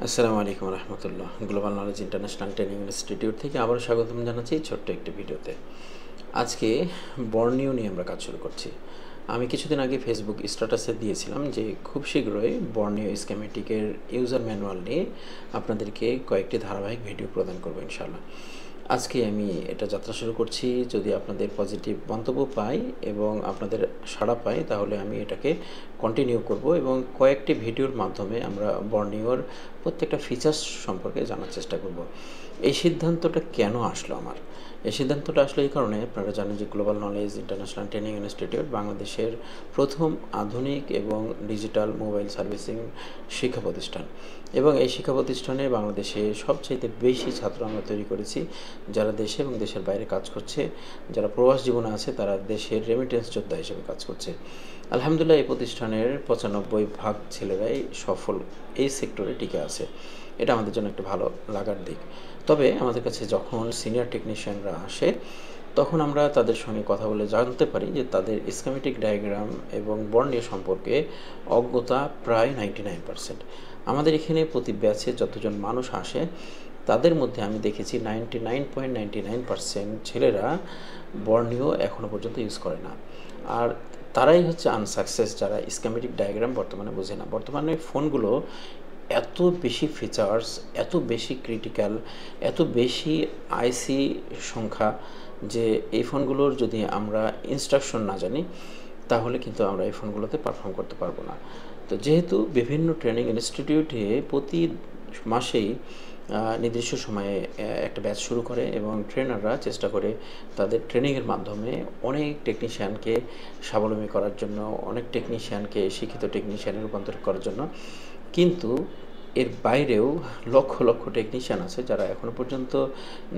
আসসালামু আলাইকুম রহমতুল্লাহ। Global Knowledge International Training Institute থেকে আবারও স্বাগতম জানাচ্ছি ছোট্ট একটি ভিডিওতে। আজকে বর্নিও নিয়ে আমরা কাজ শুরু করছি। আমি কিছুদিন আগে ফেসবুক স্ট্যাটাসে দিয়েছিলাম যে খুব শীঘ্রই বর্নিও স্কেমেটিকের ইউজার ম্যানুয়াল নিয়ে আপনাদেরকে কয়েকটি ধারাবাহিক ভিডিও প্রদান করবো ইনশাআল্লাহ। আজকে আমি এটা যাত্রা শুরু করছি। যদি আপনাদের পজিটিভ মন্তব্য পাই এবং আপনাদের সাড়া পাই তাহলে আমি এটাকে কন্টিনিউ করব এবং কয়েকটি ভিডিওর মাধ্যমে আমরা বর্নিওর প্রত্যেকটা ফিচার্স সম্পর্কে জানার চেষ্টা করব। এই সিদ্ধান্তটা কেন আসলো আমার? এই সিদ্ধান্তটা আসলে এই কারণে, আপনারা জানেন যে global Knowledge International Training institute বাংলাদেশের প্রথম আধুনিক এবং ডিজিটাল মোবাইল সার্ভিসিং শিক্ষা প্রতিষ্ঠান এবং এই শিক্ষা প্রতিষ্ঠানে বাংলাদেশে সবচাইতে বেশি ছাত্র আমরা তৈরি করেছি যারা দেশে এবং দেশের বাইরে কাজ করছে, যারা প্রবাস জীবনে আছে তারা দেশের রেমিটেন্স যোদ্ধা হিসেবে কাজ করছে। আলহামদুলিল্লাহ এই প্রতিষ্ঠানের 95% ছেলেরাই সফল এই সেক্টরে টিকে আছে। এটা আমাদের জন্য একটা ভালো লাগার দিক। তবে আমাদের কাছে যখন সিনিয়র টেকনিশিয়ানরা আসে তখন আমরা তাদের সঙ্গে কথা বলে জানতে পারি যে তাদের স্কিমেটিক ডায়াগ্রাম এবং বর্ণীয় সম্পর্কে অজ্ঞতা প্রায় 99%। আমাদের এখানে প্রতি ব্যাচে যতজন মানুষ আসে তাদের মধ্যে আমি দেখেছি 99.99% ছেলেরা বর্ণীয় এখনও পর্যন্ত ইউজ করে না। আর তারাই হচ্ছে আনসাকসেস যারা স্কিমেটিক ডায়াগ্রাম বর্তমানে বোঝে না। বর্তমানে ফোনগুলো এত বেশি ফিচার্স, এত বেশি ক্রিটিক্যাল, এত বেশি আইসি সংখ্যা যে এই ফোনগুলোর যদি আমরা ইনস্ট্রাকশন না জানি তাহলে কিন্তু আমরা এই ফোনগুলোতে পারফর্ম করতে পারবো না। তো যেহেতু বিভিন্ন ট্রেনিং ইনস্টিটিউটে প্রতি মাসেই নির্দিষ্ট সময়ে একটা ব্যাচ শুরু করে এবং ট্রেনাররা চেষ্টা করে তাদের ট্রেনিংয়ের মাধ্যমে অনেক টেকনিশিয়ানকে স্বাবলম্বী করার জন্য, অনেক টেকনিশিয়ানকে শিক্ষিত টেকনিশিয়ানে রূপান্তর করার জন্য। কিন্তু এর বাইরেও লক্ষ লক্ষ টেকনিশিয়ান আছে যারা এখনও পর্যন্ত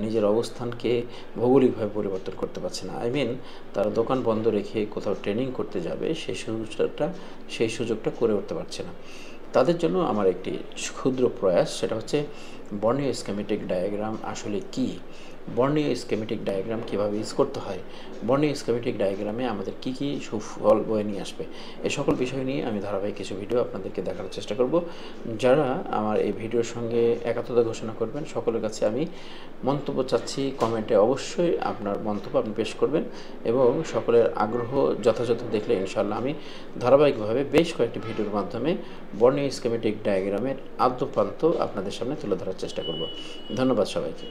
নিজের অবস্থানকে ভৌগোলিকভাবে পরিবর্তন করতে পারছে না। তারা দোকান বন্ধ রেখে কোথাও ট্রেনিং করতে যাবে সেই সুযোগটা করে উঠতে পারছে না। তাদের জন্য আমার একটি ক্ষুদ্র প্রয়াস, সেটা হচ্ছে বর্ণীয় স্কিমেটিক ডায়াগ্রাম আসলে কী, বর্ণীয় স্কিমেটিক ডায়াগ্রাম কীভাবে ইউজ করতে হয়, বর্ণীয় স্কিমেটিক ডায়াগ্রামে আমাদের কী কী সুফল বয়ে নিয়ে আসবে, এই সকল বিষয় নিয়ে আমি ধারাবাহিক কিছু ভিডিও আপনাদেরকে দেখানোর চেষ্টা করব। যারা আমার এই ভিডিওর সঙ্গে একাত্মতা ঘোষণা করবেন সকলের কাছে আমি মন্তব্য চাচ্ছি, কমেন্টে অবশ্যই আপনার মন্তব্য আপনি পেশ করবেন এবং সকলের আগ্রহ যথাযথ দেখলে ইনশাআল্লাহ আমি ধারাবাহিকভাবে বেশ কয়েকটি ভিডিওর মাধ্যমে বর্ণীয় স্কিমেটিক ডায়াগ্রামের আদ্যপ্রান্ত আপনাদের সামনে তুলে ধরার চেষ্টা করব। ধন্যবাদ সবাইকে।